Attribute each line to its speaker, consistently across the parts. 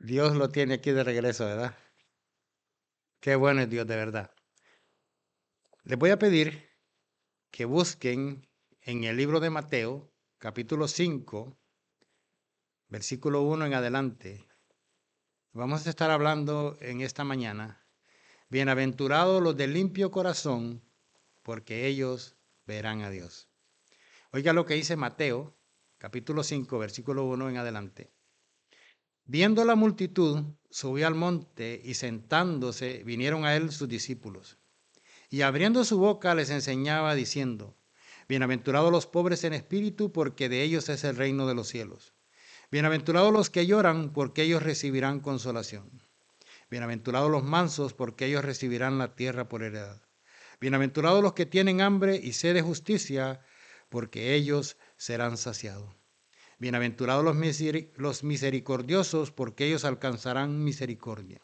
Speaker 1: Dios lo tiene aquí de regreso, ¿verdad? Qué bueno es Dios de verdad. Les voy a pedir que busquen en el libro de Mateo, capítulo 5, versículo 1 en adelante. Vamos a estar hablando en esta mañana. Bienaventurados los de limpio corazón, porque ellos verán a Dios. Oiga lo que dice Mateo, capítulo 5, versículo 1 en adelante. Viendo la multitud, subió al monte y sentándose, vinieron a él sus discípulos. Y abriendo su boca les enseñaba diciendo, bienaventurados los pobres en espíritu, porque de ellos es el reino de los cielos. Bienaventurados los que lloran, porque ellos recibirán consolación. Bienaventurados los mansos, porque ellos recibirán la tierra por heredad. Bienaventurados los que tienen hambre y sed de justicia, porque ellos serán saciados. Bienaventurados los misericordiosos, porque ellos alcanzarán misericordia.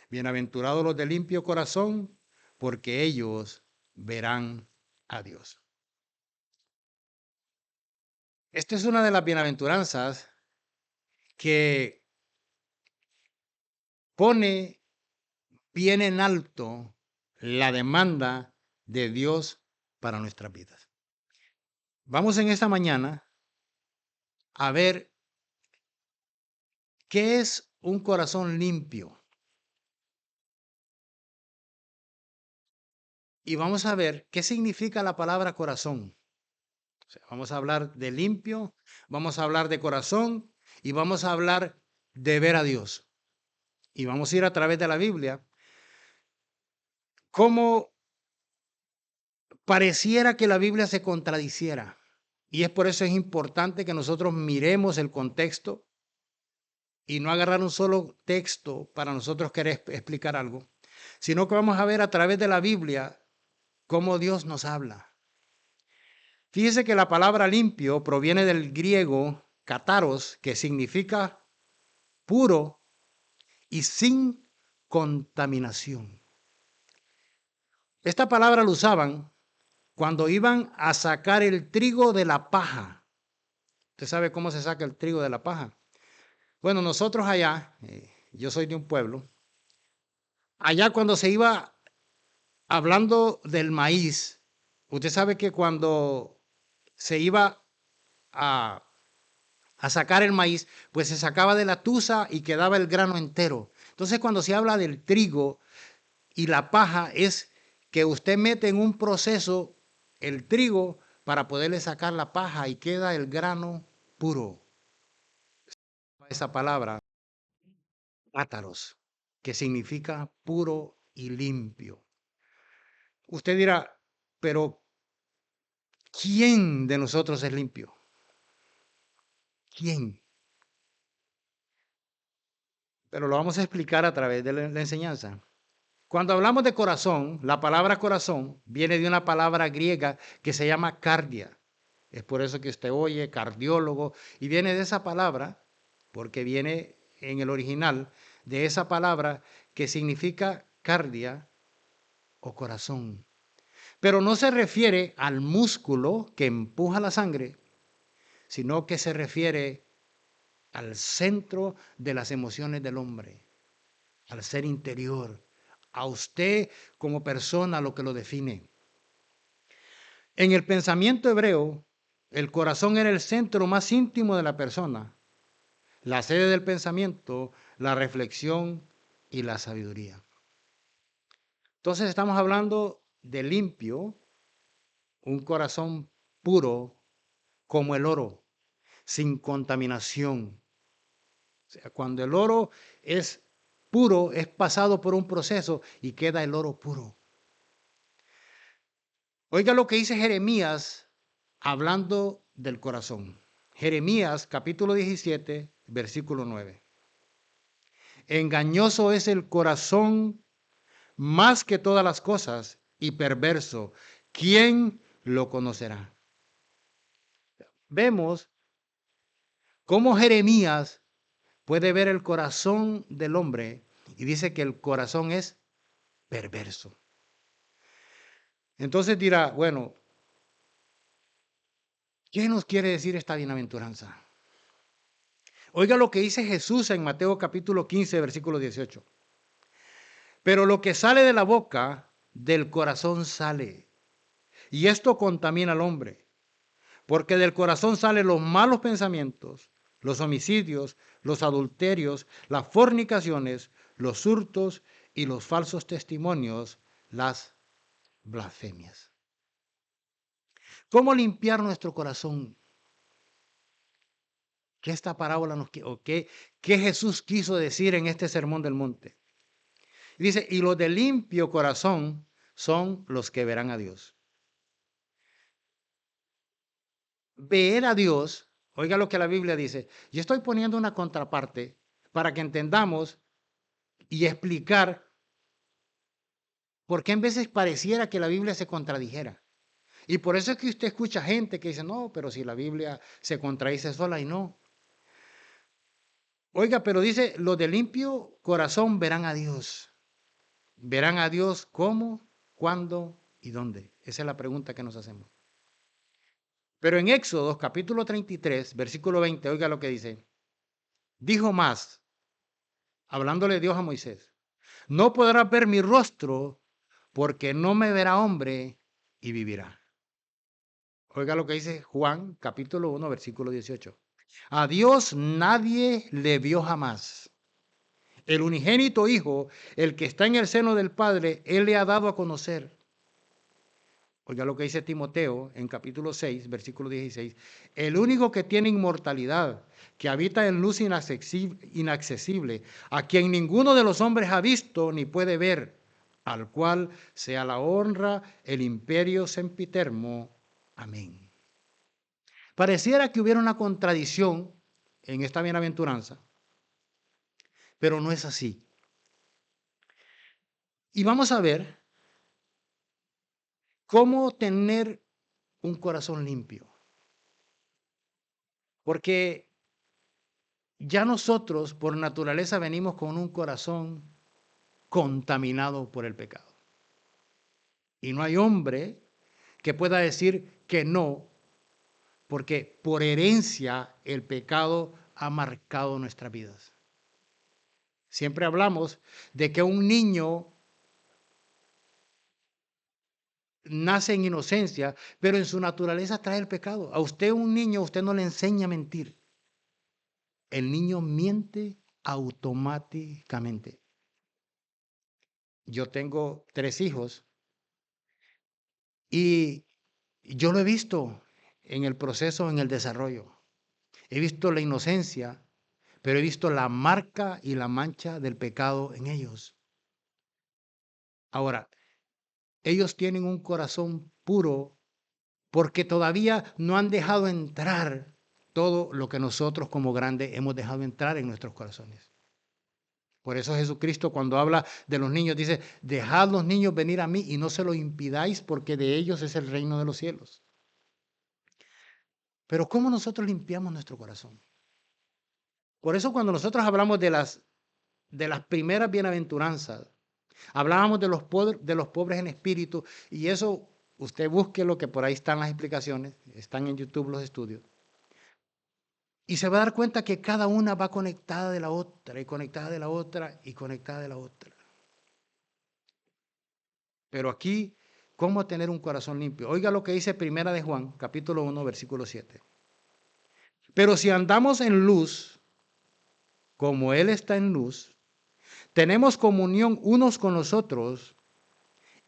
Speaker 1: Bienaventurados los de limpio corazón, porque ellos verán a Dios. Esta es una de las bienaventuranzas que pone bien en alto la demanda de Dios para nuestras vidas. Vamos en esta mañana a ver qué es un corazón limpio. Y vamos a ver qué significa la palabra corazón. O sea, vamos a hablar de limpio, vamos a hablar de corazón y vamos a hablar de ver a Dios. Y vamos a ir a través de la Biblia cómo pareciera que la Biblia se contradiciera. Y es por eso es importante que nosotros miremos el contexto y no agarrar un solo texto para nosotros querer explicar algo, sino que vamos a ver a través de la Biblia cómo Dios nos habla. Fíjese que la palabra limpio proviene del griego kataros, que significa puro y sin contaminación. Esta palabra la usaban cuando iban a sacar el trigo de la paja. ¿Usted sabe cómo se saca el trigo de la paja? Bueno, nosotros allá, yo soy de un pueblo, allá cuando se iba hablando del maíz, usted sabe que cuando se iba a, a sacar el maíz, pues se sacaba de la tusa y quedaba el grano entero. Entonces, cuando se habla del trigo y la paja, es que usted mete en un proceso el trigo para poderle sacar la paja y queda el grano puro. Esa palabra, átaros, que significa puro y limpio. Usted dirá, pero ¿quién de nosotros es limpio? ¿Quién? Pero lo vamos a explicar a través de la enseñanza. Cuando hablamos de corazón, la palabra corazón viene de una palabra griega que se llama cardia. Es por eso que usted oye cardiólogo y viene de esa palabra, porque viene en el original de esa palabra que significa cardia o corazón. Pero no se refiere al músculo que empuja la sangre, sino que se refiere al centro de las emociones del hombre, al ser interior, a usted como persona, lo que lo define. En el pensamiento hebreo, el corazón era el centro más íntimo de la persona, la sede del pensamiento, la reflexión y la sabiduría. Entonces estamos hablando de limpio, un corazón puro como el oro, sin contaminación. O sea, cuando el oro es puro, es pasado por un proceso y queda el oro puro. Oiga lo que dice Jeremías hablando del corazón. Jeremías capítulo 17, versículo 9. Engañoso es el corazón más que todas las cosas y perverso. ¿Quién lo conocerá? Vemos cómo Jeremías puede ver el corazón del hombre y dice que el corazón es perverso. Entonces dirá, bueno, ¿qué nos quiere decir esta bienaventuranza? Oiga lo que dice Jesús en Mateo capítulo 15, versículo 18. Pero lo que sale de la boca, del corazón sale. Y esto contamina al hombre. Porque del corazón salen los malos pensamientos, los homicidios, los adulterios, las fornicaciones, los hurtos y los falsos testimonios, las blasfemias. ¿Cómo limpiar nuestro corazón? ¿Qué esta parábola qué Jesús quiso decir en este sermón del monte? Dice, y los de limpio corazón son los que verán a Dios. Ver a Dios, oiga lo que la Biblia dice. Yo estoy poniendo una contraparte para que entendamos y explicar por qué en veces pareciera que la Biblia se contradijera. Y por eso es que usted escucha gente que dice, no, pero si la Biblia se contradice sola y no. Oiga, pero dice, los de limpio corazón verán a Dios. Verán a Dios cómo, cuándo y dónde. Esa es la pregunta que nos hacemos. Pero en Éxodo capítulo 33, versículo 20, oiga lo que dice. Dijo más, hablándole Dios a Moisés, no podrás ver mi rostro porque no me verá hombre y vivirá. Oiga lo que dice Juan capítulo 1, versículo 18. A Dios nadie le vio jamás. El unigénito Hijo, el que está en el seno del Padre, Él le ha dado a conocer. Oiga lo que dice Timoteo en capítulo 6, versículo 16. El único que tiene inmortalidad, que habita en luz inaccesible, a quien ninguno de los hombres ha visto ni puede ver, al cual sea la honra, el imperio sempiterno. Amén. Pareciera que hubiera una contradicción en esta bienaventuranza, pero no es así. Y vamos a ver cómo tener un corazón limpio. Porque ya nosotros por naturaleza venimos con un corazón contaminado por el pecado. Y no hay hombre que pueda decir que no, porque por herencia el pecado ha marcado nuestras vidas. Siempre hablamos de que un niño nace en inocencia, pero en su naturaleza trae el pecado. A usted, un niño, usted no le enseña a mentir. El niño miente automáticamente. Yo tengo 3 hijos y yo lo he visto en el proceso, en el desarrollo. He visto la inocencia, pero he visto la marca y la mancha del pecado en ellos. Ahora, ellos tienen un corazón puro porque todavía no han dejado entrar todo lo que nosotros como grandes hemos dejado entrar en nuestros corazones. Por eso Jesucristo cuando habla de los niños dice, dejad los niños venir a mí y no se lo impidáis porque de ellos es el reino de los cielos. Pero ¿cómo nosotros limpiamos nuestro corazón? Por eso cuando nosotros hablamos de las primeras bienaventuranzas, hablábamos de los pobres en espíritu y eso usted busque lo que por ahí están las explicaciones, están en YouTube los estudios. Y se va a dar cuenta que cada una va conectada de la otra y conectada de la otra y conectada de la otra. Pero aquí, ¿cómo tener un corazón limpio? Oiga lo que dice Primera de Juan, capítulo 1, versículo 7. Pero si andamos en luz, como Él está en luz, tenemos comunión unos con los otros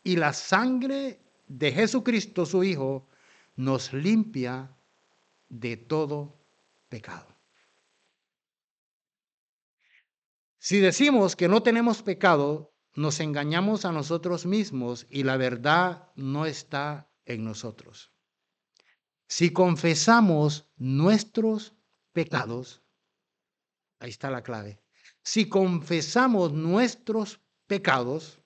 Speaker 1: y la sangre de Jesucristo, su Hijo, nos limpia de todo pecado. Si decimos que no tenemos pecado, nos engañamos a nosotros mismos y la verdad no está en nosotros. Si confesamos nuestros pecados, ahí está la clave. Si confesamos nuestros pecados,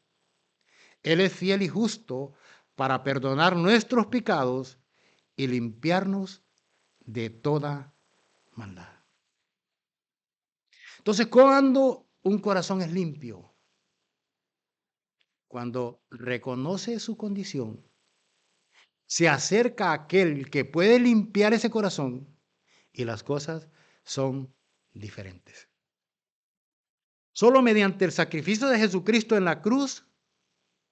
Speaker 1: Él es fiel y justo para perdonar nuestros pecados y limpiarnos de toda maldad. Entonces, ¿cuándo un corazón es limpio? Cuando reconoce su condición, se acerca a aquel que puede limpiar ese corazón y las cosas son diferentes. Solo mediante el sacrificio de Jesucristo en la cruz,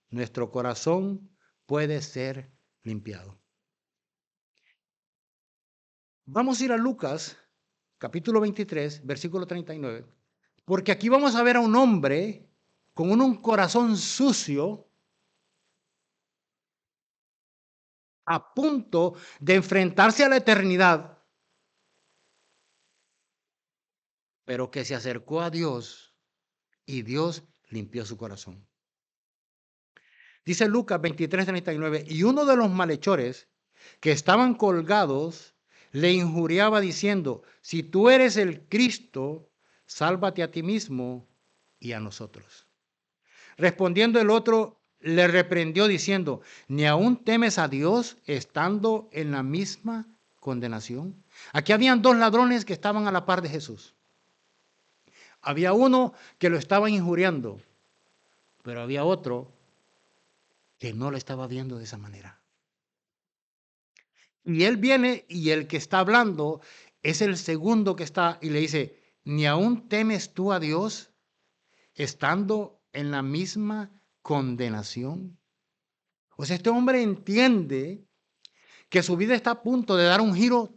Speaker 1: nuestro corazón puede ser limpiado. Vamos a ir a Lucas, capítulo 23, versículo 39, porque aquí vamos a ver a un hombre con un corazón sucio, a punto de enfrentarse a la eternidad, pero que se acercó a Dios y Dios limpió su corazón. Dice Lucas 23:39, y uno de los malhechores que estaban colgados le injuriaba diciendo, si tú eres el Cristo, sálvate a ti mismo y a nosotros. Respondiendo el otro, le reprendió diciendo, ¿ni aún temes a Dios estando en la misma condenación? Aquí habían dos ladrones que estaban a la par de Jesús. Había uno que lo estaba injuriando, pero había otro que no lo estaba viendo de esa manera. Y él viene y el que está hablando es el segundo que está y le dice, ¿ni aún temes tú a Dios estando en la misma condenación? O sea, este hombre entiende que su vida está a punto de dar un giro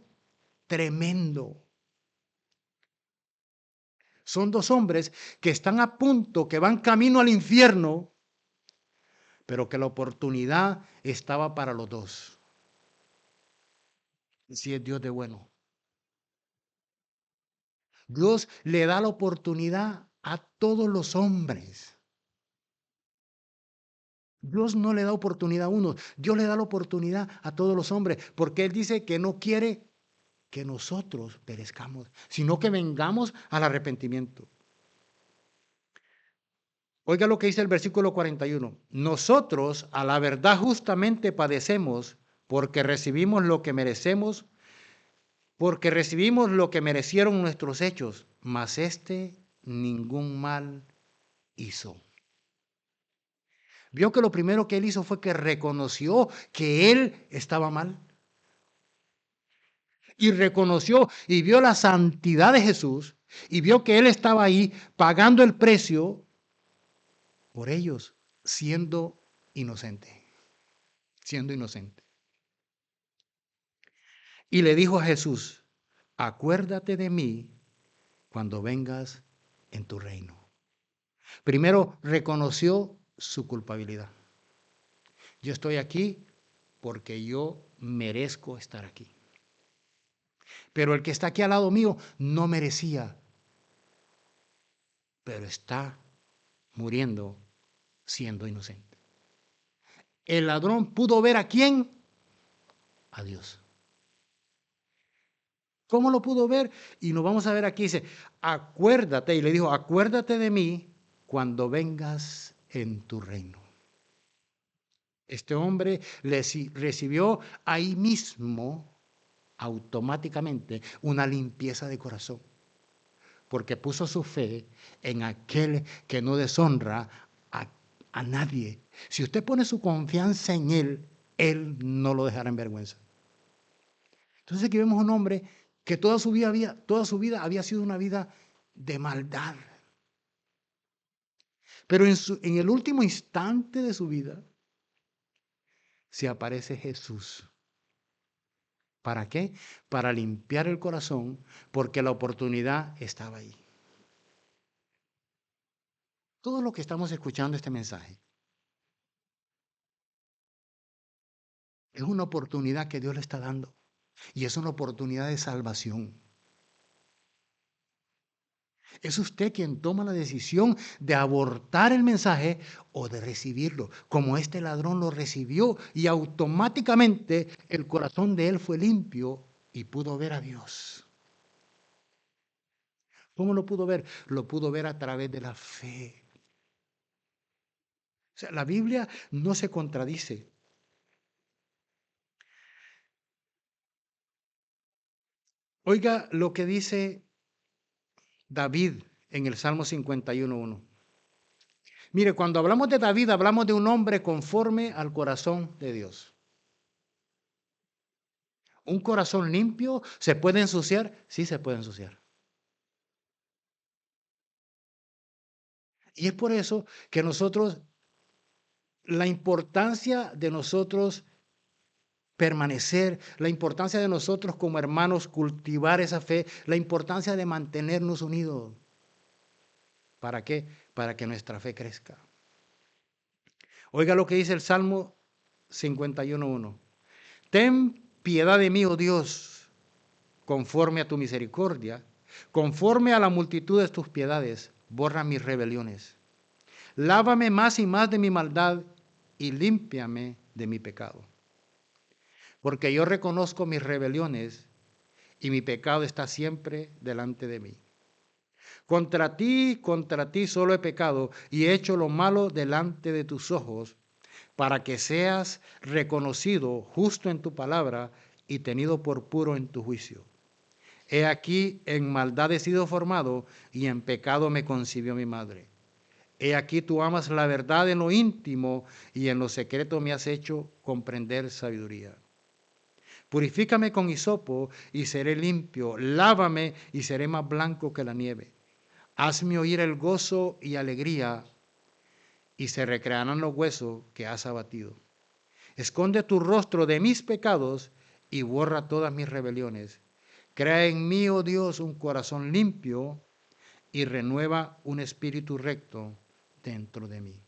Speaker 1: tremendo. Son dos hombres que están a punto, que van camino al infierno, pero que la oportunidad estaba para los dos. Si es Dios de bueno. Dios le da la oportunidad a todos los hombres. Dios no le da oportunidad a uno, Dios le da la oportunidad a todos los hombres, porque Él dice que no quiere que nosotros perezcamos, sino que vengamos al arrepentimiento. Oiga lo que dice el versículo 41. Nosotros a la verdad justamente padecemos porque recibimos lo que merecemos, porque recibimos lo que merecieron nuestros hechos, mas ningún mal hizo. Vio que lo primero que él hizo fue que reconoció que él estaba mal. Y reconoció y vio la santidad de Jesús y vio que él estaba ahí pagando el precio por ellos, siendo inocente. Siendo inocente. Y le dijo a Jesús, acuérdate de mí cuando vengas en tu reino. Primero reconoció su culpabilidad. Yo estoy aquí porque yo merezco estar aquí. Pero el que está aquí al lado mío no merecía, pero está muriendo siendo inocente. El ladrón pudo ver a quién, a Dios. ¿Cómo lo pudo ver? Y nos vamos a ver aquí, dice, acuérdate, y le dijo, acuérdate de mí cuando vengas en tu reino. Este hombre recibió ahí mismo automáticamente una limpieza de corazón, porque puso su fe en aquel que no deshonra a nadie. Si usted pone su confianza en él no lo dejará en vergüenza. Entonces aquí vemos un hombre que toda su vida había sido una vida de maldad. Pero en el último instante de su vida se aparece Jesús. ¿Para qué? Para limpiar el corazón, porque la oportunidad estaba ahí. Todo lo que estamos escuchando este mensaje es una oportunidad que Dios le está dando. Y es una oportunidad de salvación. Es usted quien toma la decisión de abortar el mensaje o de recibirlo, como este ladrón lo recibió y automáticamente el corazón de él fue limpio y pudo ver a Dios. ¿Cómo lo pudo ver? Lo pudo ver a través de la fe. O sea, la Biblia no se contradice. Oiga lo que dice David en el Salmo 51:1. Mire, cuando hablamos de David, hablamos de un hombre conforme al corazón de Dios. ¿Un corazón limpio se puede ensuciar? Sí se puede ensuciar. Y es por eso que nosotros, la importancia de nosotros permanecer, la importancia de nosotros como hermanos cultivar esa fe, la importancia de mantenernos unidos. ¿Para qué? Para que nuestra fe crezca. Oiga lo que dice el Salmo 51:1. Ten piedad de mí, oh Dios, conforme a tu misericordia, conforme a la multitud de tus piedades, borra mis rebeliones. Lávame más y más de mi maldad y límpiame de mi pecado. Porque yo reconozco mis rebeliones y mi pecado está siempre delante de mí. Contra ti solo he pecado y he hecho lo malo delante de tus ojos, para que seas reconocido justo en tu palabra y tenido por puro en tu juicio. He aquí, en maldad he sido formado y en pecado me concibió mi madre. He aquí tú amas la verdad en lo íntimo y en lo secreto me has hecho comprender sabiduría. Purifícame con hisopo y seré limpio, lávame y seré más blanco que la nieve. Hazme oír el gozo y alegría y se recrearán los huesos que has abatido. Esconde tu rostro de mis pecados y borra todas mis rebeliones. Crea en mí, oh Dios, un corazón limpio y renueva un espíritu recto dentro de mí.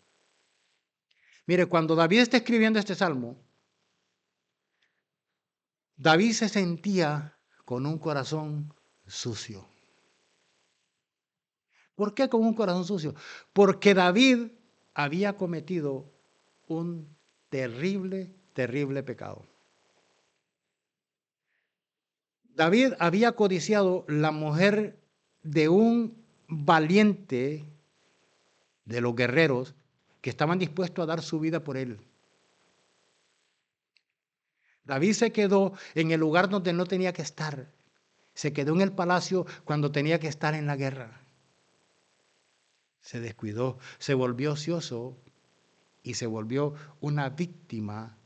Speaker 1: Mire, cuando David está escribiendo este salmo, David se sentía con un corazón sucio. ¿Por qué con un corazón sucio? Porque David había cometido un terrible, terrible pecado. David había codiciado la mujer de un valiente de los guerreros que estaban dispuestos a dar su vida por él. David se quedó en el lugar donde no tenía que estar. Se quedó en el palacio cuando tenía que estar en la guerra. Se descuidó, se volvió ocioso y se volvió una víctima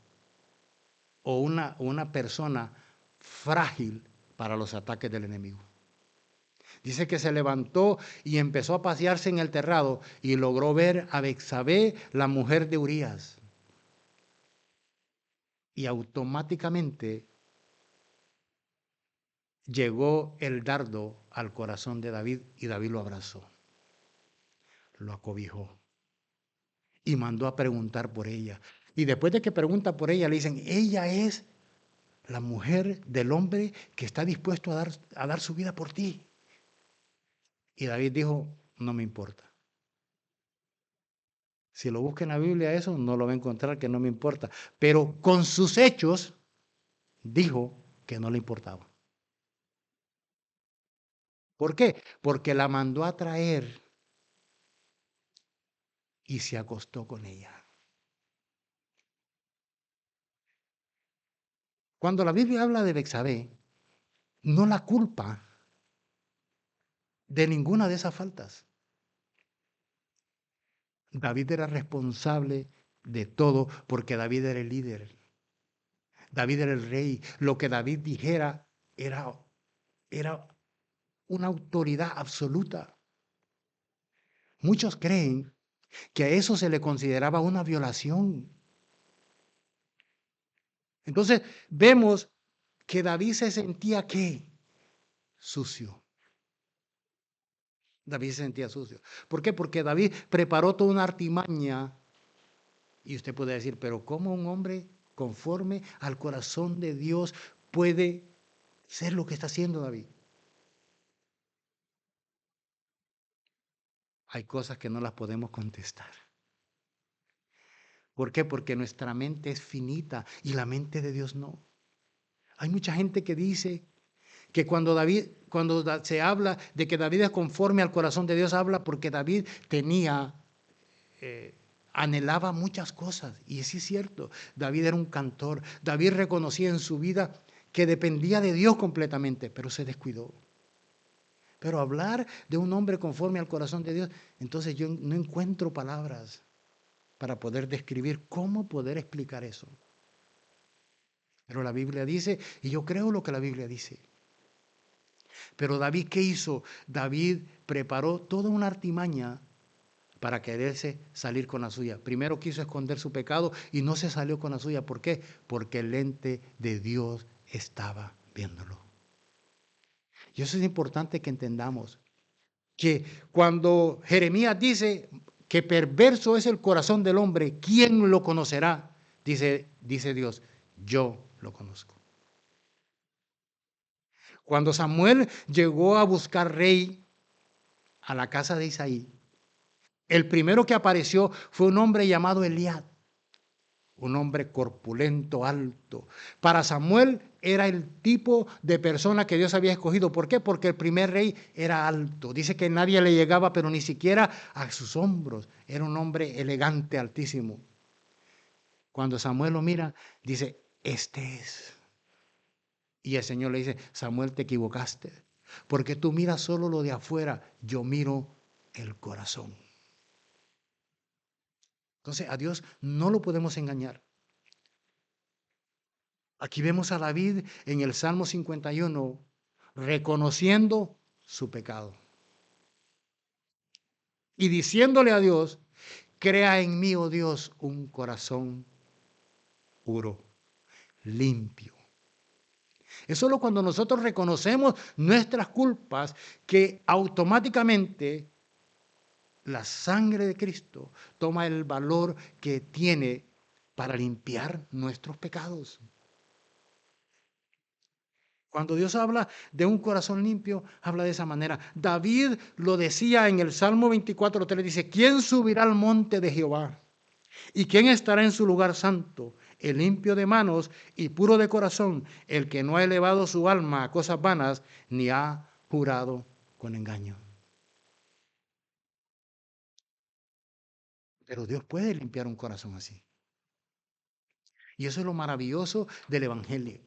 Speaker 1: o una persona frágil para los ataques del enemigo. Dice que se levantó y empezó a pasearse en el terrado y logró ver a Betsabé, la mujer de Urías. Y automáticamente llegó el dardo al corazón de David y David lo abrazó, lo acobijó y mandó a preguntar por ella. Y después de que pregunta por ella, le dicen, ella es la mujer del hombre que está dispuesto a dar su vida por ti. Y David dijo, no me importa. Si lo busca en la Biblia eso, no lo va a encontrar, que no me importa. Pero con sus hechos dijo que no le importaba. ¿Por qué? Porque la mandó a traer y se acostó con ella. Cuando la Biblia habla de Betsabé, no la culpa de ninguna de esas faltas. David era responsable de todo porque David era el líder. David era el rey. Lo que David dijera era una autoridad absoluta. Muchos creen que a eso se le consideraba una violación. Entonces vemos que David se sentía ¿qué? Sucio. David se sentía sucio. ¿Por qué? Porque David preparó toda una artimaña. Y usted puede decir, pero ¿cómo un hombre conforme al corazón de Dios puede ser lo que está haciendo David? Hay cosas que no las podemos contestar. ¿Por qué? Porque nuestra mente es finita y la mente de Dios no. Hay mucha gente que dice que cuando se habla de que David es conforme al corazón de Dios, habla porque David anhelaba muchas cosas. Y sí es cierto, David era un cantor. David reconocía en su vida que dependía de Dios completamente, pero se descuidó. Pero hablar de un hombre conforme al corazón de Dios, entonces yo no encuentro palabras para poder describir cómo poder explicar eso. Pero la Biblia dice, y yo creo lo que la Biblia dice. Pero David, ¿qué hizo? David preparó toda una artimaña para quererse salir con la suya. Primero quiso esconder su pecado y no se salió con la suya. ¿Por qué? Porque el lente de Dios estaba viéndolo. Y eso es importante que entendamos. Que cuando Jeremías dice que perverso es el corazón del hombre, ¿quién lo conocerá? Dice Dios, yo lo conozco. Cuando Samuel llegó a buscar rey a la casa de Isaí, el primero que apareció fue un hombre llamado Eliab, un hombre corpulento, alto. Para Samuel era el tipo de persona que Dios había escogido. ¿Por qué? Porque el primer rey era alto. Dice que nadie le llegaba, pero ni siquiera a sus hombros. Era un hombre elegante, altísimo. Cuando Samuel lo mira, dice, este es. Y el Señor le dice, Samuel, te equivocaste, porque tú miras solo lo de afuera, yo miro el corazón. Entonces a Dios no lo podemos engañar. Aquí vemos a David en el Salmo 51 reconociendo su pecado y diciéndole a Dios, crea en mí, oh Dios, un corazón puro, limpio. Es solo cuando nosotros reconocemos nuestras culpas que automáticamente la sangre de Cristo toma el valor que tiene para limpiar nuestros pecados. Cuando Dios habla de un corazón limpio, habla de esa manera. David lo decía en el Salmo 24:3, dice, ¿quién subirá al monte de Jehová? ¿Y quién estará en su lugar santo? El limpio de manos y puro de corazón, el que no ha elevado su alma a cosas vanas, ni ha jurado con engaño. Pero Dios puede limpiar un corazón así. Y eso es lo maravilloso del Evangelio.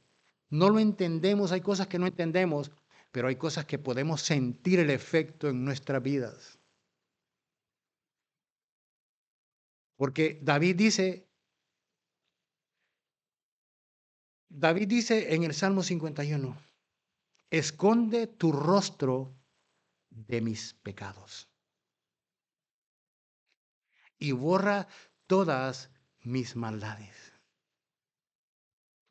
Speaker 1: No lo entendemos, hay cosas que no entendemos, pero hay cosas que podemos sentir el efecto en nuestras vidas. Porque David dice en el Salmo 51, esconde tu rostro de mis pecados y borra todas mis maldades.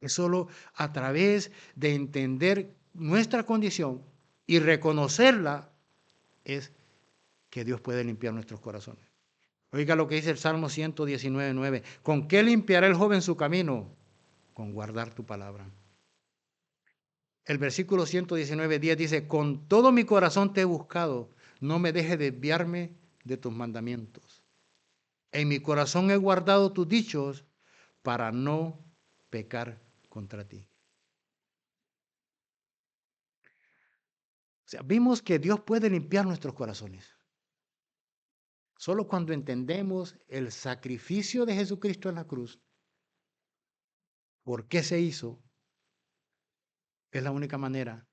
Speaker 1: Es solo a través de entender nuestra condición y reconocerla es que Dios puede limpiar nuestros corazones. Oiga lo que dice el Salmo 119:9. ¿Con qué limpiará el joven su camino? Con guardar tu palabra. El versículo 119:10 dice, con todo mi corazón te he buscado, no me dejes desviarme de tus mandamientos. En mi corazón he guardado tus dichos para no pecar contra ti. O sea, vimos que Dios puede limpiar nuestros corazones. Solo cuando entendemos el sacrificio de Jesucristo en la cruz, por qué se hizo, es la única manera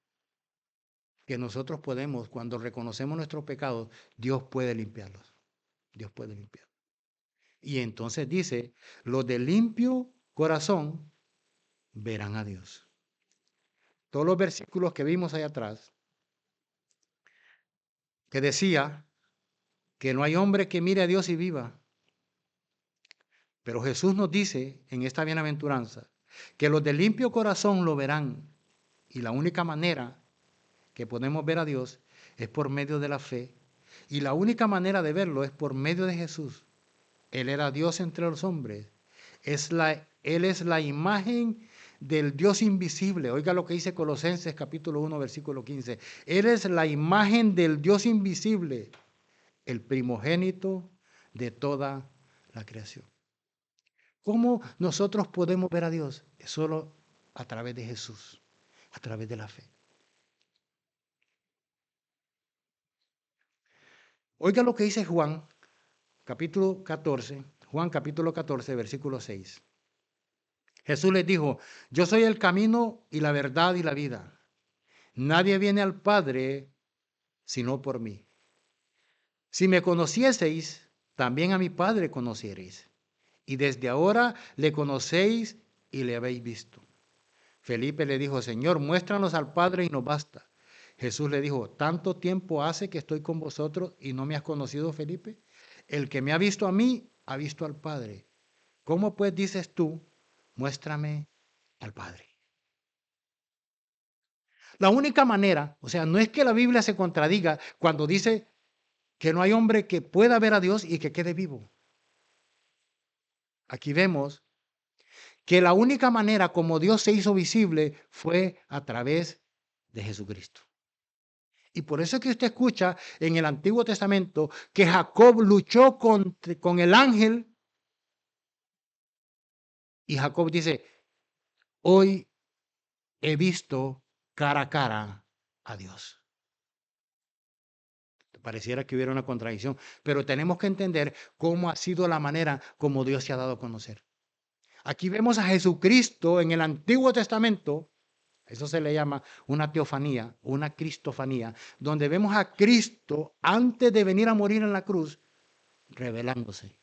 Speaker 1: que nosotros podemos, cuando reconocemos nuestros pecados, Dios puede limpiarlos. Dios puede limpiar. Y entonces dice, los de limpio corazón verán a Dios. Todos los versículos que vimos ahí atrás, que decía que no hay hombre que mire a Dios y viva. Pero Jesús nos dice en esta bienaventuranza que los de limpio corazón lo verán. Y la única manera que podemos ver a Dios es por medio de la fe. Y la única manera de verlo es por medio de Jesús. Él era Dios entre los hombres. Él es la imagen del Dios invisible. Oiga lo que dice Colosenses capítulo 1, versículo 15. Él es la imagen del Dios invisible, el primogénito de toda la creación. ¿Cómo nosotros podemos ver a Dios? Es solo a través de Jesús, a través de la fe. Oiga lo que dice Juan, capítulo 14, Juan capítulo 14, versículo 6. Jesús les dijo, yo soy el camino y la verdad y la vida. Nadie viene al Padre sino por mí. Si me conocieseis, también a mi Padre conociereis. Y desde ahora le conocéis y le habéis visto. Felipe le dijo, Señor, muéstranos al Padre y nos basta. Jesús le dijo, ¿tanto tiempo hace que estoy con vosotros y no me has conocido, Felipe? el que me ha visto a mí, ha visto al Padre. ¿Cómo pues dices tú, muéstrame al Padre? La única manera, o sea, no es que la Biblia se contradiga cuando dice que no hay hombre que pueda ver a Dios y que quede vivo. Aquí vemos que la única manera como Dios se hizo visible fue a través de Jesucristo. Y por eso es que usted escucha en el Antiguo Testamento que Jacob luchó con el ángel y Jacob dice, hoy he visto cara a cara a Dios. Pareciera que hubiera una contradicción, pero tenemos que entender cómo ha sido la manera como Dios se ha dado a conocer. Aquí vemos a Jesucristo en el Antiguo Testamento, eso se le llama una teofanía, una cristofanía, donde vemos a Cristo antes de venir a morir en la cruz, revelándose,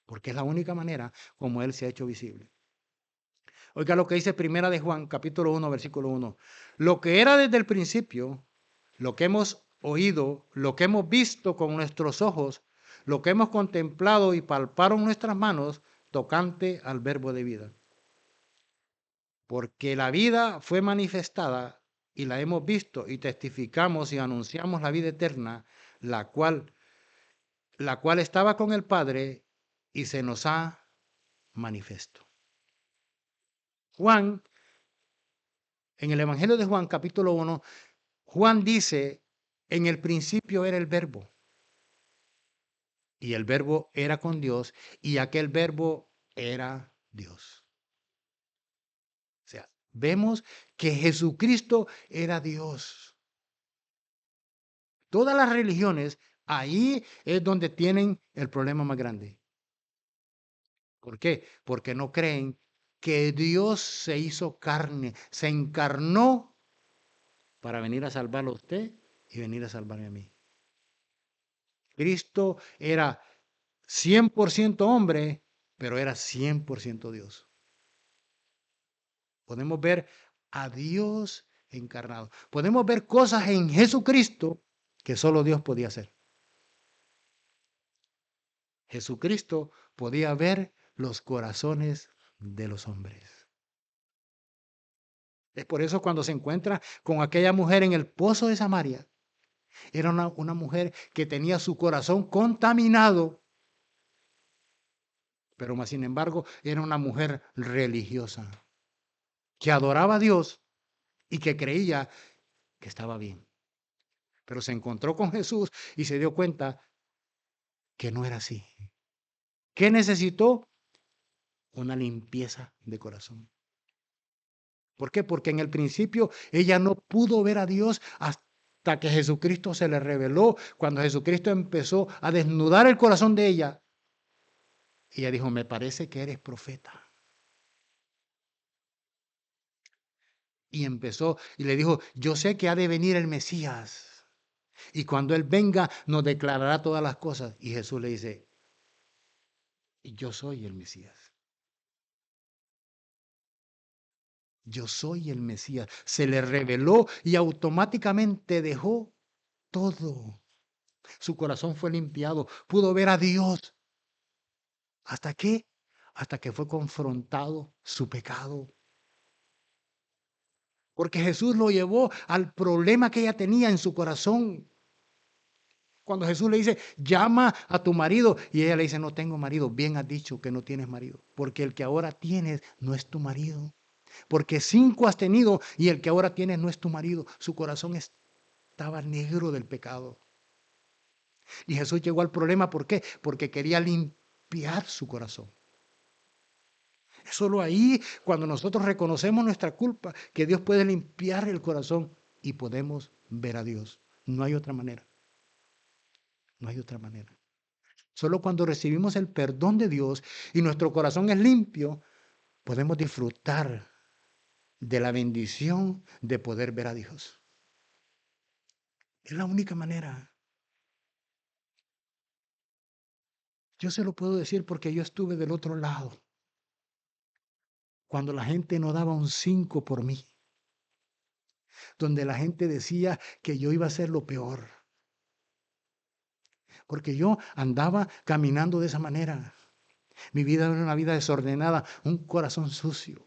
Speaker 1: porque es la única manera como Él se ha hecho visible. Oiga lo que dice Primera de Juan, capítulo 1, versículo 1. Lo que era desde el principio, lo que hemos oído, lo que hemos visto con nuestros ojos, lo que hemos contemplado y palparon nuestras manos, tocante al verbo de vida. Porque la vida fue manifestada y la hemos visto y testificamos y anunciamos la vida eterna, la cual estaba con el Padre y se nos ha manifiesto. Juan, en el Evangelio de Juan, capítulo 1, Juan dice, en el principio era el verbo, y el verbo era con Dios, y aquel verbo era Dios. O sea, vemos que Jesucristo era Dios. Todas las religiones, ahí es donde tienen el problema más grande. ¿Por qué? Porque no creen que Dios se hizo carne, se encarnó para venir a salvarlo a usted y venir a salvarme a mí. Cristo era 100% hombre, pero era 100% Dios. Podemos ver a Dios encarnado. Podemos ver cosas en Jesucristo que solo Dios podía hacer. Jesucristo podía ver los corazones de los hombres. Es por eso cuando se encuentra con aquella mujer en el pozo de Samaria, era una mujer que tenía su corazón contaminado, pero más sin embargo era una mujer religiosa, que adoraba a Dios y que creía que estaba bien. Pero se encontró con Jesús y se dio cuenta que no era así. ¿Qué necesitó? Una limpieza de corazón. ¿Por qué? Porque en el principio ella no pudo ver a Dios hasta que Jesucristo se le reveló. Cuando Jesucristo empezó a desnudar el corazón de ella, ella dijo, me parece que eres profeta. Y empezó y le dijo, yo sé que ha de venir el Mesías. Y cuando Él venga, nos declarará todas las cosas. Y Jesús le dice, yo soy el Mesías. Yo soy el Mesías. Se le reveló y automáticamente dejó todo. Su corazón fue limpiado. Pudo ver a Dios. ¿Hasta qué? Hasta que fue confrontado su pecado. Porque Jesús lo llevó al problema que ella tenía en su corazón. Cuando Jesús le dice, llama a tu marido, y ella le dice, no tengo marido. Bien has dicho que no tienes marido, porque el que ahora tienes no es tu marido. Porque 5 has tenido y el que ahora tienes no es tu marido. Su corazón estaba negro del pecado. Y Jesús llegó al problema, ¿por qué? Porque quería limpiar su corazón. Es solo ahí, cuando nosotros reconocemos nuestra culpa, que Dios puede limpiar el corazón y podemos ver a Dios. No hay otra manera. No hay otra manera. Solo cuando recibimos el perdón de Dios y nuestro corazón es limpio, podemos disfrutar de la bendición de poder ver a Dios. Es la única manera. Yo se lo puedo decir porque yo estuve del otro lado, cuando la gente no daba un 5 por mí, donde la gente decía que yo iba a ser lo peor, porque yo andaba caminando de esa manera. Mi vida era una vida desordenada, un corazón sucio,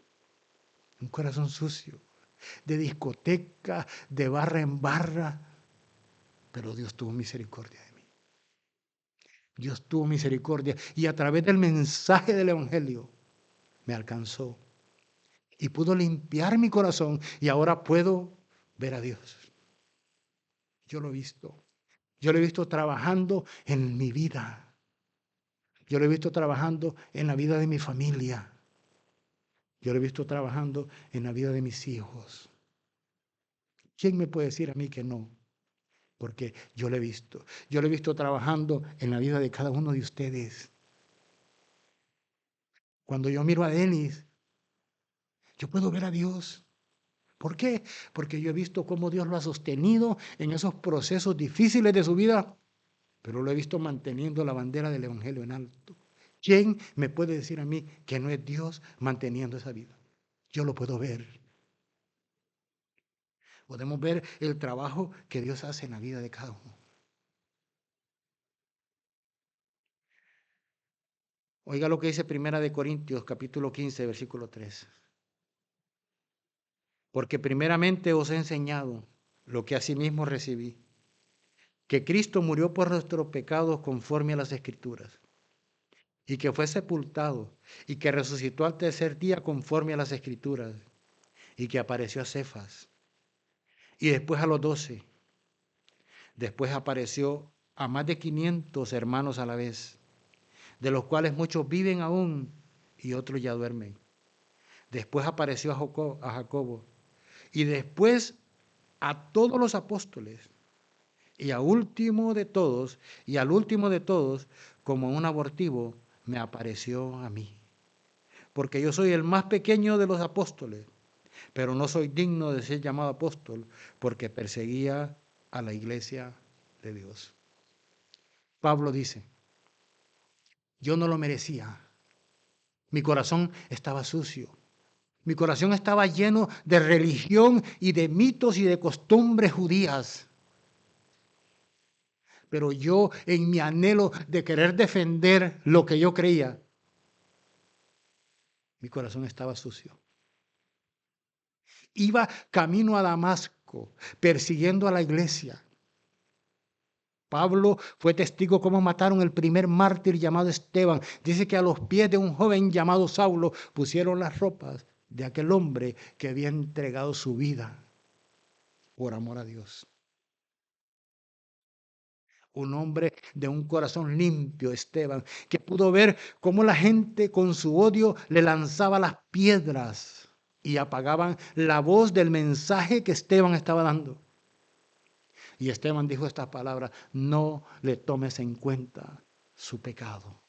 Speaker 1: de discoteca, de barra en barra. Pero Dios tuvo misericordia de mí. Dios tuvo misericordia y a través del mensaje del Evangelio me alcanzó y pudo limpiar mi corazón y ahora puedo ver a Dios. Yo lo he visto. Yo lo he visto trabajando en mi vida. Yo lo he visto trabajando en la vida de mi familia. Yo lo he visto trabajando en la vida de mis hijos. ¿Quién me puede decir a mí que no? Porque yo lo he visto. Yo lo he visto trabajando en la vida de cada uno de ustedes. Cuando yo miro a Denis, yo puedo ver a Dios. ¿Por qué? Porque yo he visto cómo Dios lo ha sostenido en esos procesos difíciles de su vida, pero lo he visto manteniendo la bandera del Evangelio en alto. ¿Quién me puede decir a mí que no es Dios manteniendo esa vida? Yo lo puedo ver. Podemos ver el trabajo que Dios hace en la vida de cada uno. Oiga lo que dice Primera de Corintios, capítulo 15, versículo 3. Porque primeramente os he enseñado lo que asimismo recibí, que Cristo murió por nuestros pecados conforme a las Escrituras, y que fue sepultado, y que resucitó al tercer día conforme a las Escrituras, y que apareció a Cefas, y después a los 12. Después apareció a más de 500 hermanos a la vez, de los cuales muchos viven aún y otros ya duermen. Después apareció a Jacobo, y después a todos los apóstoles, y al último de todos, como un abortivo, me apareció a mí. Porque yo soy el más pequeño de los apóstoles, pero no soy digno de ser llamado apóstol, porque perseguía a la iglesia de Dios. Pablo dice, yo no lo merecía. Mi corazón estaba sucio. Mi corazón estaba lleno de religión y de mitos y de costumbres judías. Pero yo, en mi anhelo de querer defender lo que yo creía, mi corazón estaba sucio. Iba camino a Damasco, persiguiendo a la iglesia. Pablo fue testigo cómo mataron el primer mártir llamado Esteban. Dice que a los pies de un joven llamado Saulo pusieron las ropas de aquel hombre que había entregado su vida por amor a Dios. Un hombre de un corazón limpio, Esteban, que pudo ver cómo la gente con su odio le lanzaba las piedras y apagaban la voz del mensaje que Esteban estaba dando. Y Esteban dijo estas palabras, no le tomes en cuenta su pecado.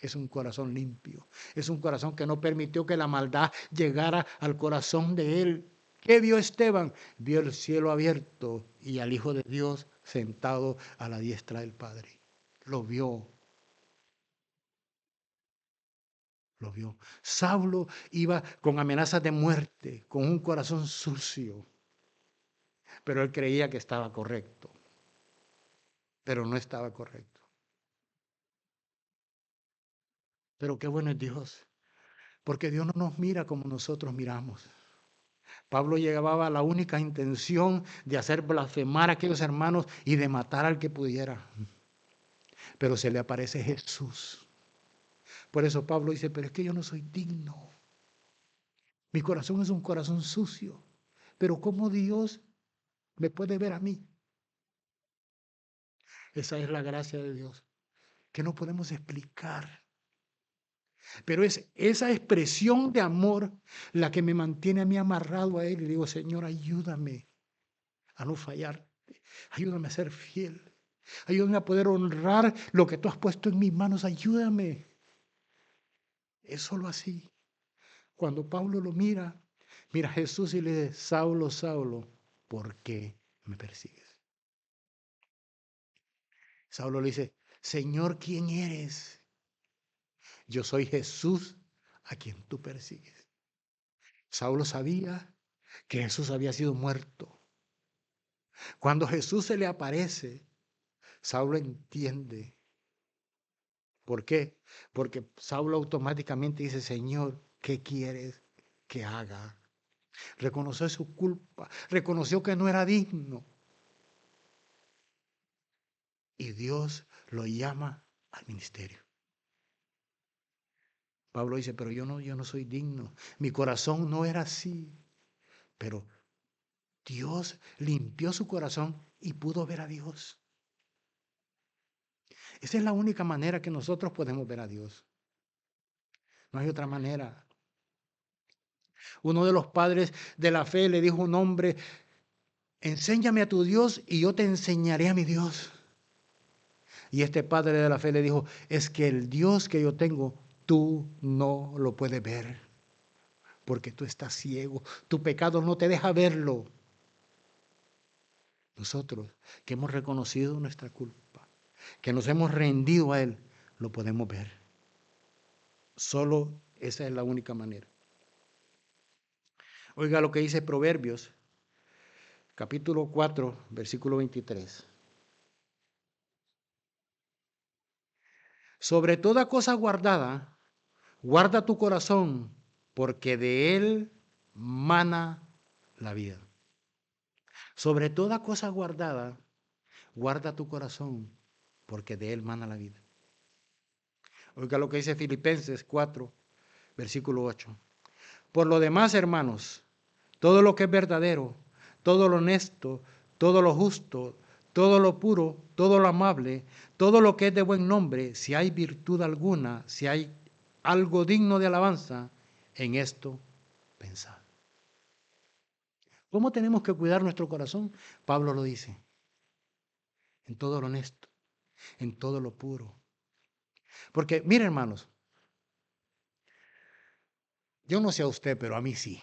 Speaker 1: Es un corazón limpio, es un corazón que no permitió que la maldad llegara al corazón de él. ¿Qué vio Esteban? Vio el cielo abierto y al Hijo de Dios sentado a la diestra del Padre. Lo vio, lo vio. Saulo iba con amenazas de muerte, con un corazón sucio, pero él creía que estaba correcto, pero no estaba correcto. Pero qué bueno es Dios, porque Dios no nos mira como nosotros miramos. Pablo llevaba la única intención de hacer blasfemar a aquellos hermanos y de matar al que pudiera. Pero se le aparece Jesús. Por eso Pablo dice, pero es que yo no soy digno. Mi corazón es un corazón sucio. Pero ¿cómo Dios me puede ver a mí? Esa es la gracia de Dios, que no podemos explicar. Pero es esa expresión de amor la que me mantiene a mí amarrado a Él. Y digo, Señor, ayúdame a no fallarte. Ayúdame a ser fiel. Ayúdame a poder honrar lo que tú has puesto en mis manos. Ayúdame. Es solo así. Cuando Pablo lo mira, mira a Jesús y le dice, Saulo, Saulo, ¿por qué me persigues? Saulo le dice, Señor, ¿quién eres? Yo soy Jesús a quien tú persigues. Saulo sabía que Jesús había sido muerto. Cuando Jesús se le aparece, Saulo entiende. ¿Por qué? Porque Saulo automáticamente dice, Señor, ¿qué quieres que haga? Reconoció su culpa, reconoció que no era digno. Y Dios lo llama al ministerio. Pablo dice, pero yo no soy digno. Mi corazón no era así. Pero Dios limpió su corazón y pudo ver a Dios. Esa es la única manera que nosotros podemos ver a Dios. No hay otra manera. Uno de los padres de la fe le dijo a un hombre, enséñame a tu Dios y yo te enseñaré a mi Dios. Y este padre de la fe le dijo, es que el Dios que yo tengo, tú no lo puedes ver, porque tú estás ciego, tu pecado no te deja verlo. Nosotros que hemos reconocido nuestra culpa, que nos hemos rendido a Él, lo podemos ver. Solo esa es la única manera. Oiga lo que dice Proverbios, capítulo 4, versículo 23. Sobre toda cosa guardada, guarda tu corazón, porque de él mana la vida. Sobre toda cosa guardada, guarda tu corazón, porque de él mana la vida. Oiga lo que dice Filipenses 4, versículo 8. Por lo demás, hermanos, todo lo que es verdadero, todo lo honesto, todo lo justo, todo lo puro, todo lo amable, todo lo que es de buen nombre, si hay virtud alguna, si hay algo digno de alabanza, en esto pensad. ¿Cómo tenemos que cuidar nuestro corazón? Pablo lo dice, en todo lo honesto, en todo lo puro. Porque, mire hermanos, yo no sé a usted, pero a mí sí.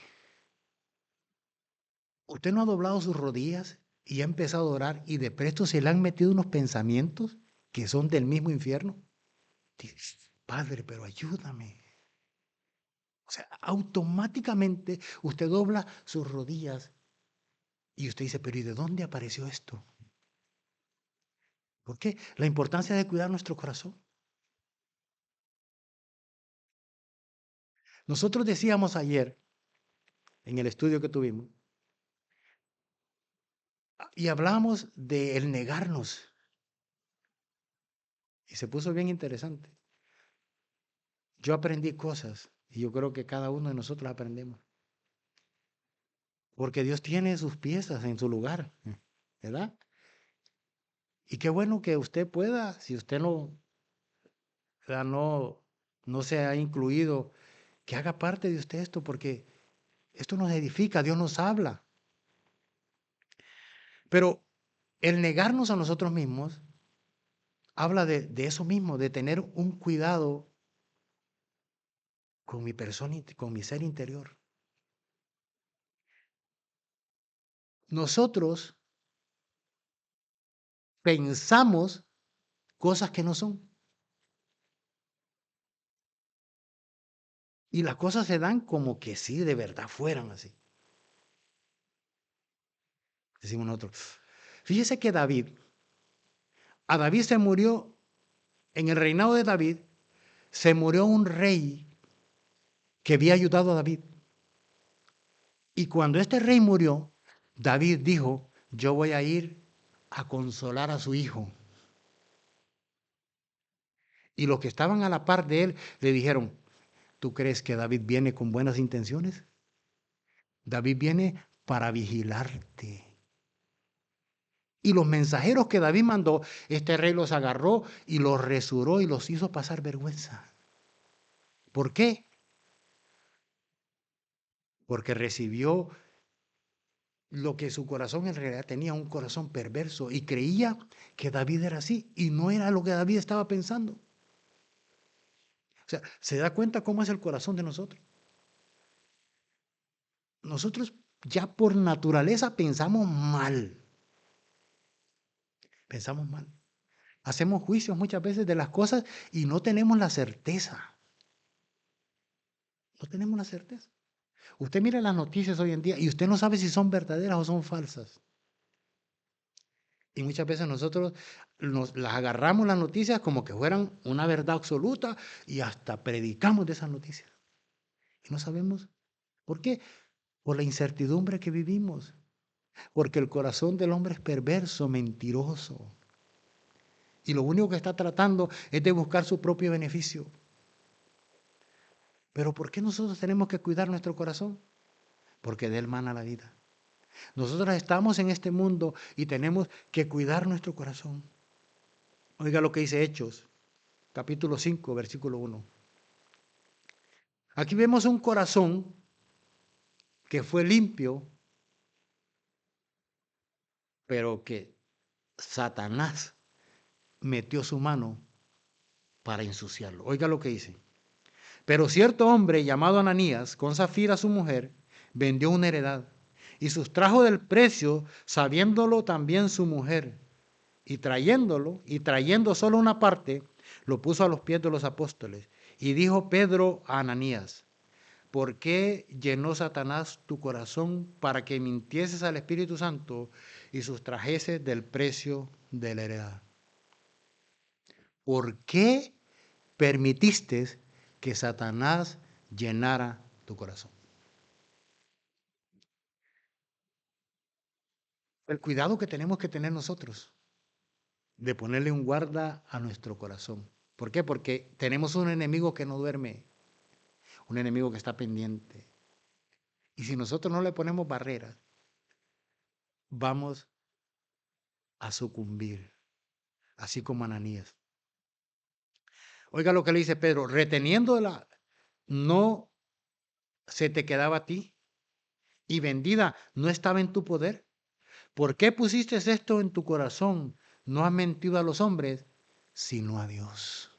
Speaker 1: ¿Usted no ha doblado sus rodillas y ha empezado a orar y de presto se le han metido unos pensamientos que son del mismo infierno? Dice, Padre, pero ayúdame. O sea, automáticamente usted dobla sus rodillas y usted dice, pero ¿y de dónde apareció esto? ¿Por qué? La importancia de cuidar nuestro corazón. Nosotros decíamos ayer, en el estudio que tuvimos, y hablamos de el negarnos. Y se puso bien interesante. Yo aprendí cosas y yo creo que cada uno de nosotros aprendemos. Porque Dios tiene sus piezas en su lugar, ¿verdad? Y qué bueno que usted pueda, si usted no se ha incluido, que haga parte de usted esto, porque esto nos edifica, Dios nos habla. Pero el negarnos a nosotros mismos habla de eso mismo, de tener un cuidado con mi persona, con mi ser interior. Nosotros pensamos cosas que no son. Y las cosas se dan como que sí, de verdad fueran así. Decimos nosotros. Fíjese que a David se murió, en el reinado de David, se murió un rey que había ayudado a David. Y cuando este rey murió, David dijo, yo voy a ir a consolar a su hijo. Y los que estaban a la par de él le dijeron, ¿tú crees que David viene con buenas intenciones? David viene para vigilarte. Y los mensajeros que David mandó, este rey los agarró y los resuró y los hizo pasar vergüenza. ¿Por qué? Porque recibió lo que su corazón en realidad tenía, un corazón perverso, y creía que David era así y no era lo que David estaba pensando. O sea, ¿se da cuenta cómo es el corazón de nosotros? Nosotros ya por naturaleza pensamos mal. Pensamos mal. Hacemos juicios muchas veces de las cosas y no tenemos la certeza. No tenemos la certeza. Usted mira las noticias hoy en día y usted no sabe si son verdaderas o son falsas. Y muchas veces nosotros las agarramos las noticias como que fueran una verdad absoluta y hasta predicamos de esas noticias. Y no sabemos por qué. Por la incertidumbre que vivimos. Porque el corazón del hombre es perverso, mentiroso. Y lo único que está tratando es de buscar su propio beneficio. Pero ¿por qué nosotros tenemos que cuidar nuestro corazón? Porque de él mana la vida. Nosotros estamos en este mundo y tenemos que cuidar nuestro corazón. Oiga lo que dice Hechos, capítulo 5, versículo 1. Aquí vemos un corazón que fue limpio, pero que Satanás metió su mano para ensuciarlo. Oiga lo que dice. Pero cierto hombre llamado Ananías, con Zafira su mujer, vendió una heredad y sustrajo del precio, sabiéndolo también su mujer. Y trayendo solo una parte, lo puso a los pies de los apóstoles. Y dijo Pedro a Ananías, ¿por qué llenó Satanás tu corazón para que mintieses al Espíritu Santo y sustrajeses del precio de la heredad? ¿Por qué permitiste que Satanás llenara tu corazón? El cuidado que tenemos que tener nosotros de ponerle un guarda a nuestro corazón. ¿Por qué? Porque tenemos un enemigo que no duerme, un enemigo que está pendiente. Y si nosotros no le ponemos barreras, vamos a sucumbir, así como Ananías. Oiga lo que le dice Pedro, reteniéndola, no se te quedaba a ti y vendida no estaba en tu poder. ¿Por qué pusiste esto en tu corazón? No has mentido a los hombres, sino a Dios.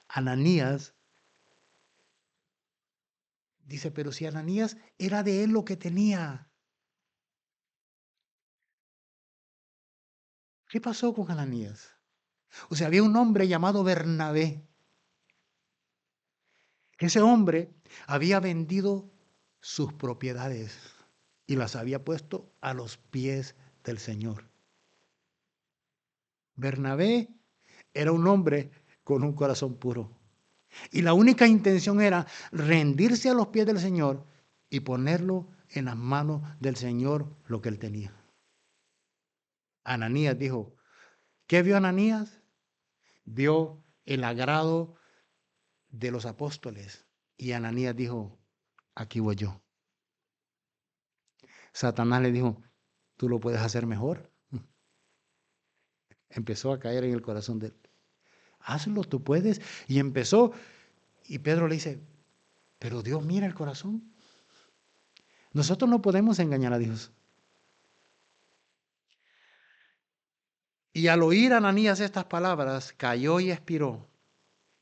Speaker 1: Ananías dice, pero si Ananías era de él lo que tenía. ¿Qué pasó con Ananías? O sea, había un hombre llamado Bernabé. Ese hombre había vendido sus propiedades y las había puesto a los pies del Señor. Bernabé era un hombre con un corazón puro. Y la única intención era rendirse a los pies del Señor y ponerlo en las manos del Señor lo que él tenía. Ananías dijo, ¿qué vio Ananías? Vio el agrado de los apóstoles. Y Ananías dijo, aquí voy yo. Satanás le dijo, tú lo puedes hacer mejor. Empezó a caer en el corazón de él. Hazlo, tú puedes. Y empezó, y Pedro le dice, pero Dios mira el corazón. Nosotros no podemos engañar a Dios. Y al oír Ananías estas palabras, cayó y expiró,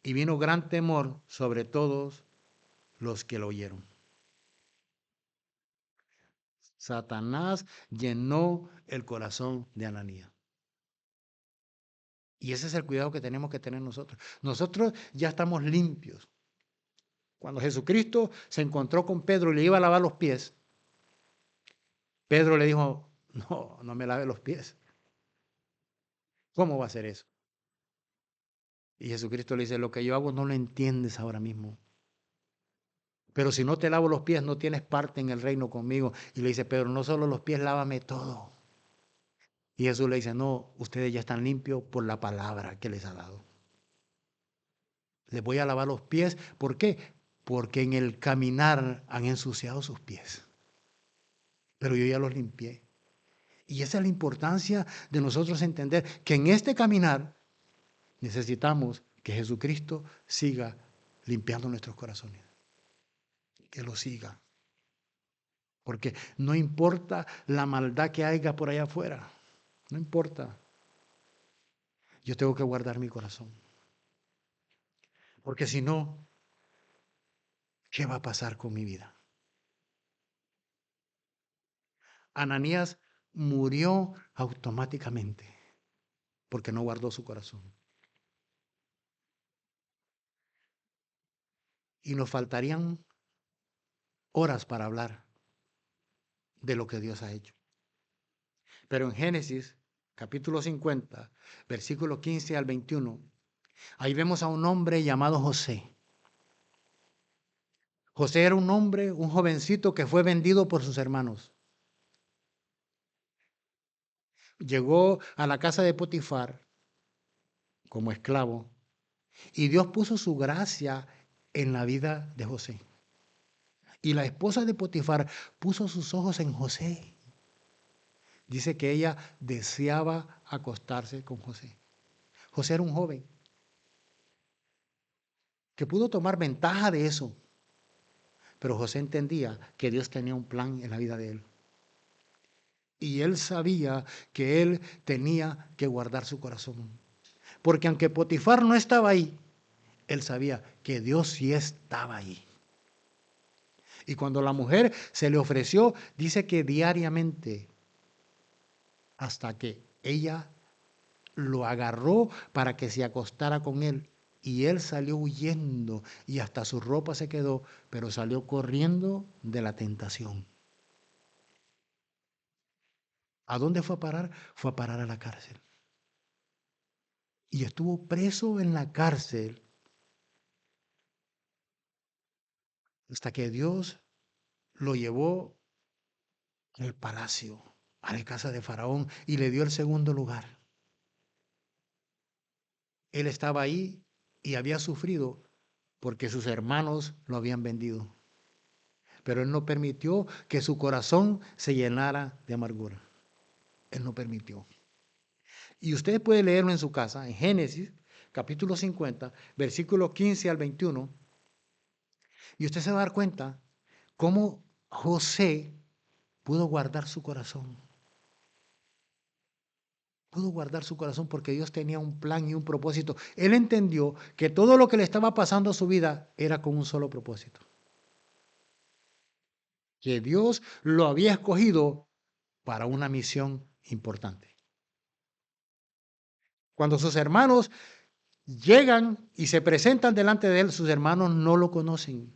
Speaker 1: y vino gran temor sobre todos los que lo oyeron. Satanás llenó el corazón de Ananías. Y ese es el cuidado que tenemos que tener nosotros. Nosotros ya estamos limpios. Cuando Jesucristo se encontró con Pedro y le iba a lavar los pies, Pedro le dijo, no, no me lave los pies. ¿Cómo va a ser eso? Y Jesucristo le dice, lo que yo hago no lo entiendes ahora mismo. Pero si no te lavo los pies, no tienes parte en el reino conmigo. Y le dice, Pedro, no solo los pies, lávame todo. Y Jesús le dice, no, ustedes ya están limpios por la palabra que les ha dado. Les voy a lavar los pies. ¿Por qué? Porque en el caminar han ensuciado sus pies. Pero yo ya los limpié. Y esa es la importancia de nosotros entender que en este caminar necesitamos que Jesucristo siga limpiando nuestros corazones. Que lo siga. Porque no importa la maldad que haya por allá afuera. No importa. Yo tengo que guardar mi corazón. Porque si no, ¿qué va a pasar con mi vida? Ananías murió automáticamente porque no guardó su corazón. Y nos faltarían horas para hablar de lo que Dios ha hecho. Pero en Génesis capítulo 50, versículo 15 al 21, ahí vemos a un hombre llamado José. José era un hombre, un jovencito que fue vendido por sus hermanos. Llegó a la casa de Potifar como esclavo y Dios puso su gracia en la vida de José. Y la esposa de Potifar puso sus ojos en José. Dice que ella deseaba acostarse con José. José era un joven que pudo tomar ventaja de eso, pero José entendía que Dios tenía un plan en la vida de él. Y él sabía que él tenía que guardar su corazón. Porque aunque Potifar no estaba ahí, él sabía que Dios sí estaba ahí. Y cuando la mujer se le ofreció, dice que diariamente, hasta que ella lo agarró para que se acostara con él. Y él salió huyendo y hasta su ropa se quedó, pero salió corriendo de la tentación. ¿A dónde fue a parar? Fue a parar a la cárcel. Y estuvo preso en la cárcel hasta que Dios lo llevó al palacio, a la casa de Faraón, y le dio el segundo lugar. Él estaba ahí y había sufrido porque sus hermanos lo habían vendido. Pero él no permitió que su corazón se llenara de amargura. Él no permitió. Y usted puede leerlo en su casa, en Génesis, capítulo 50, versículo 15 al 21, y usted se va a dar cuenta cómo José pudo guardar su corazón. Pudo guardar su corazón porque Dios tenía un plan y un propósito. Él entendió que todo lo que le estaba pasando a su vida era con un solo propósito. Que Dios lo había escogido para una misión importante. Cuando sus hermanos llegan y se presentan delante de él, sus hermanos no lo conocen,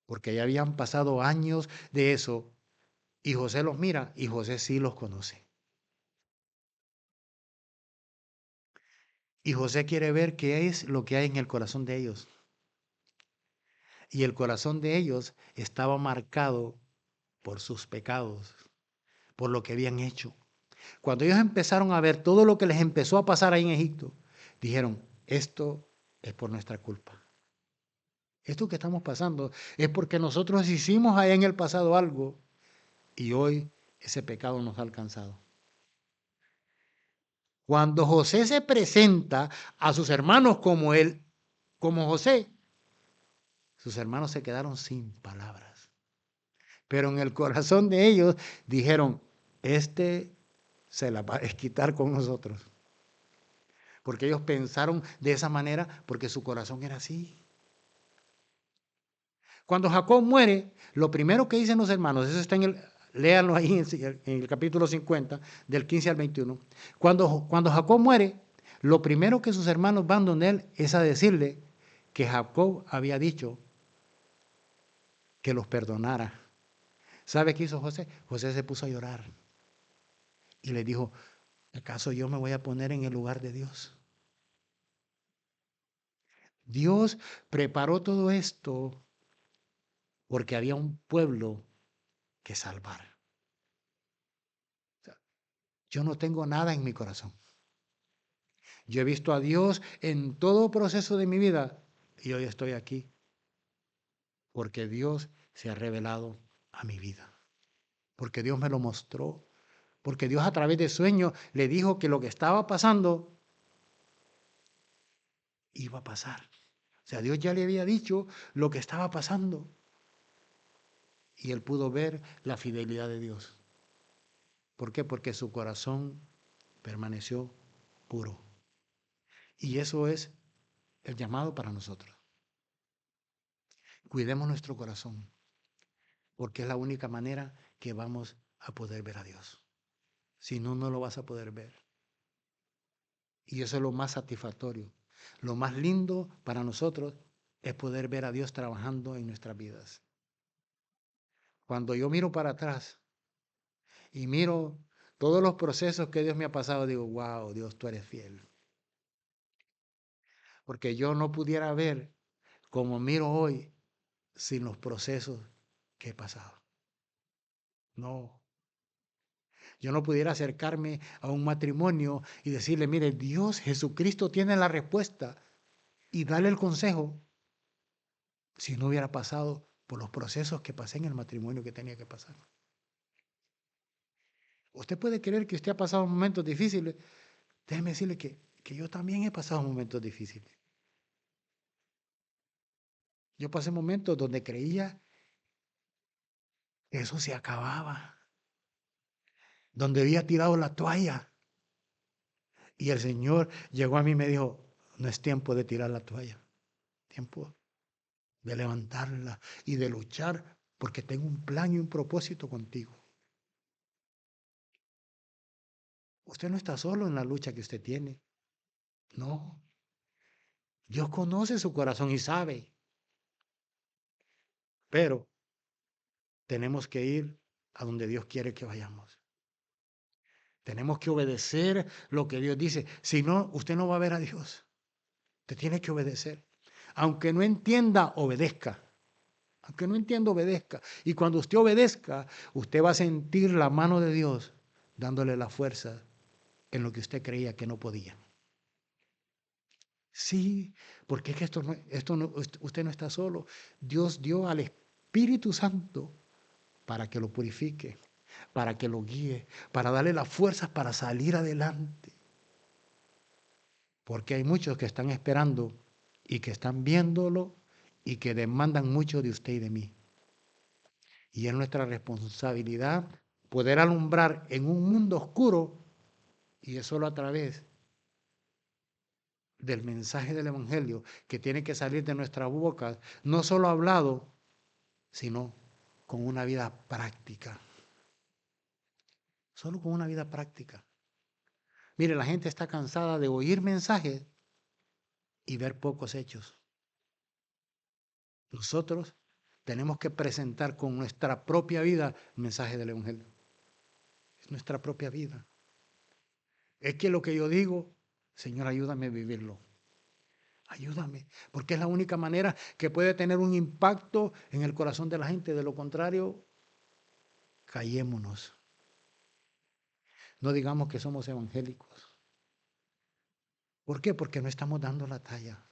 Speaker 1: porque ya habían pasado años de eso, y José los mira y José sí los conoce. Y José quiere ver qué es lo que hay en el corazón de ellos. Y el corazón de ellos estaba marcado por sus pecados, por lo que habían hecho. Cuando ellos empezaron a ver todo lo que les empezó a pasar ahí en Egipto, dijeron, esto es por nuestra culpa. Esto que estamos pasando es porque nosotros hicimos allá en el pasado algo y hoy ese pecado nos ha alcanzado. Cuando José se presenta a sus hermanos como él, como José, sus hermanos se quedaron sin palabras. Pero en el corazón de ellos dijeron, este se la va a desquitar con nosotros. Porque ellos pensaron de esa manera porque su corazón era así. Cuando Jacob muere, lo primero que dicen los hermanos, eso está en el, léanlo ahí en el capítulo 50, del 15 al 21. Cuando Jacob muere, lo primero que sus hermanos van donde él es a decirle que Jacob había dicho que los perdonara. ¿Sabe qué hizo José? José se puso a llorar y le dijo, ¿acaso yo me voy a poner en el lugar de Dios? Dios preparó todo esto porque había un pueblo que salvar. Yo no tengo nada en mi corazón. Yo he visto a Dios en todo proceso de mi vida y hoy estoy aquí porque Dios se ha revelado a mi vida. Porque Dios me lo mostró. Porque Dios a través de sueños le dijo que lo que estaba pasando iba a pasar. O sea, Dios ya le había dicho lo que estaba pasando. Y él pudo ver la fidelidad de Dios. ¿Por qué? Porque su corazón permaneció puro. Y eso es el llamado para nosotros. Cuidemos nuestro corazón, porque es la única manera que vamos a poder ver a Dios. Si no, no lo vas a poder ver. Y eso es lo más satisfactorio. Lo más lindo para nosotros es poder ver a Dios trabajando en nuestras vidas. Cuando yo miro para atrás y miro Todos los procesos que Dios me ha pasado, digo, wow, Dios, tú eres fiel. Porque yo no pudiera ver como miro hoy sin los procesos que he pasado. No. Yo no pudiera acercarme a un matrimonio y decirle, mire, Dios, Jesucristo tiene la respuesta y darle el consejo si no hubiera pasado por los procesos que pasé en el matrimonio que tenía que pasar. Usted puede creer que usted ha pasado momentos difíciles. Déjeme decirle que yo también he pasado momentos difíciles. Yo pasé momentos donde creía que eso se acababa, donde había tirado la toalla. Y el Señor llegó a mí y me dijo, no es tiempo de tirar la toalla, tiempo de levantarla y de luchar porque tengo un plan y un propósito contigo. Usted no está solo en la lucha que usted tiene. No. Dios conoce su corazón y sabe. Pero tenemos que ir a donde Dios quiere que vayamos. Tenemos que obedecer lo que Dios dice. Si no, usted no va a ver a Dios. Usted tiene que obedecer. Aunque no entienda, obedezca. Aunque no entienda, obedezca. Y cuando usted obedezca, usted va a sentir la mano de Dios dándole la fuerza en lo que usted creía que no podía. Sí, porque es que usted no está solo. Dios dio al Espíritu Santo para que lo purifique, para que lo guíe, para darle las fuerzas para salir adelante. Porque hay muchos que están esperando y que están viéndolo y que demandan mucho de usted y de mí. Y es nuestra responsabilidad poder alumbrar en un mundo oscuro, y es solo a través del mensaje del Evangelio que tiene que salir de nuestra boca, no solo hablado, sino con una vida práctica. Solo con una vida práctica. Mire, la gente está cansada de oír mensajes y ver pocos hechos. Nosotros tenemos que presentar con nuestra propia vida el mensaje del Evangelio. Es nuestra propia vida. Es que lo que yo digo, Señor, ayúdame a vivirlo. Ayúdame, porque es la única manera que puede tener un impacto en el corazón de la gente. De lo contrario, callémonos. No digamos que somos evangélicos. ¿Por qué? Porque no estamos dando la talla.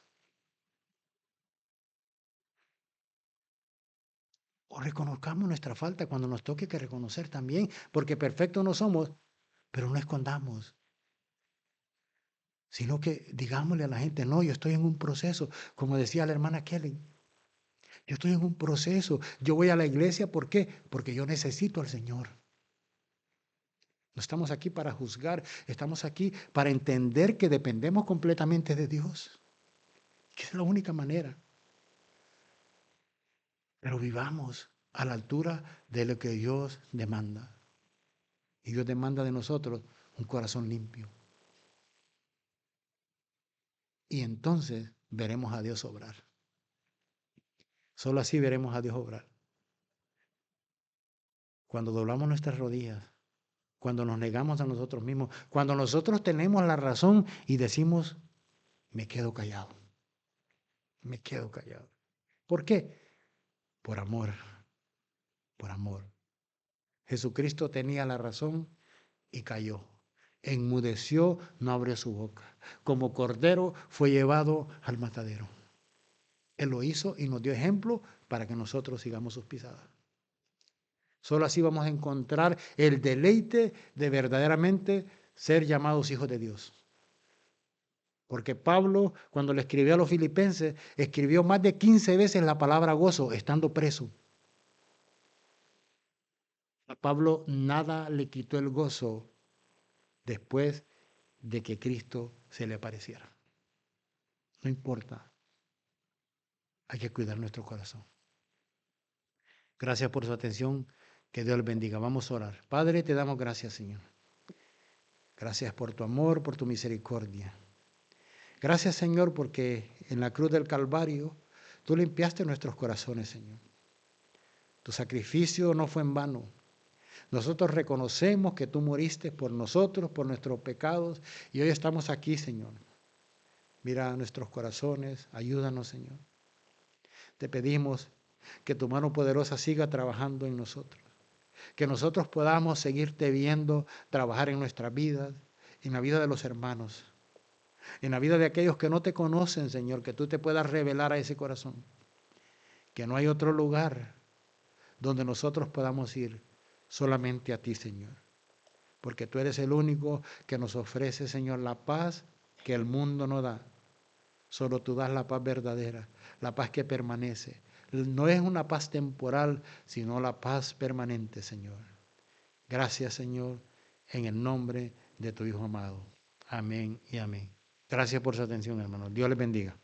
Speaker 1: O reconozcamos nuestra falta cuando nos toque que reconocer también, porque perfectos no somos, pero no escondamos, sino que digámosle a la gente, no, yo estoy en un proceso, como decía la hermana Kelly, yo estoy en un proceso, yo voy a la iglesia, ¿por qué? Porque yo necesito al Señor. No estamos aquí para juzgar, estamos aquí para entender que dependemos completamente de Dios, que es la única manera. Pero vivamos a la altura de lo que Dios demanda. Y Dios demanda de nosotros un corazón limpio. Y entonces veremos a Dios obrar. Solo así veremos a Dios obrar. Cuando doblamos nuestras rodillas, cuando nos negamos a nosotros mismos, cuando nosotros tenemos la razón y decimos, me quedo callado. Me quedo callado. ¿Por qué? Por amor. Por amor. Jesucristo tenía la razón y cayó. Enmudeció, no abrió su boca. Como cordero fue llevado al matadero. Él lo hizo y nos dio ejemplo para que nosotros sigamos sus pisadas. Solo así vamos a encontrar el deleite de verdaderamente ser llamados hijos de Dios. Porque Pablo, cuando le escribió a los filipenses, escribió más de 15 veces la palabra gozo, estando preso. A Pablo nada le quitó el gozo después de que Cristo se le apareciera. No importa, hay que cuidar nuestro corazón. Gracias por su atención, que Dios les bendiga. Vamos a orar. Padre, te damos gracias, Señor. Gracias por tu amor, por tu misericordia. Gracias, Señor, porque en la cruz del Calvario tú limpiaste nuestros corazones, Señor. Tu sacrificio no fue en vano. Nosotros reconocemos que tú moriste por nosotros, por nuestros pecados, y hoy estamos aquí, Señor. Mira nuestros corazones, ayúdanos, Señor. Te pedimos que tu mano poderosa siga trabajando en nosotros, que nosotros podamos seguirte viendo trabajar en nuestras vidas, en la vida de los hermanos, en la vida de aquellos que no te conocen, Señor, que tú te puedas revelar a ese corazón, que no hay otro lugar donde nosotros podamos ir, solamente a ti, Señor, porque tú eres el único que nos ofrece, Señor, la paz que el mundo no da. Solo tú das la paz verdadera, la paz que permanece. No es una paz temporal, sino la paz permanente, Señor. Gracias, Señor, en el nombre de tu Hijo amado. Amén y amén. Gracias por su atención, hermanos. Dios les bendiga.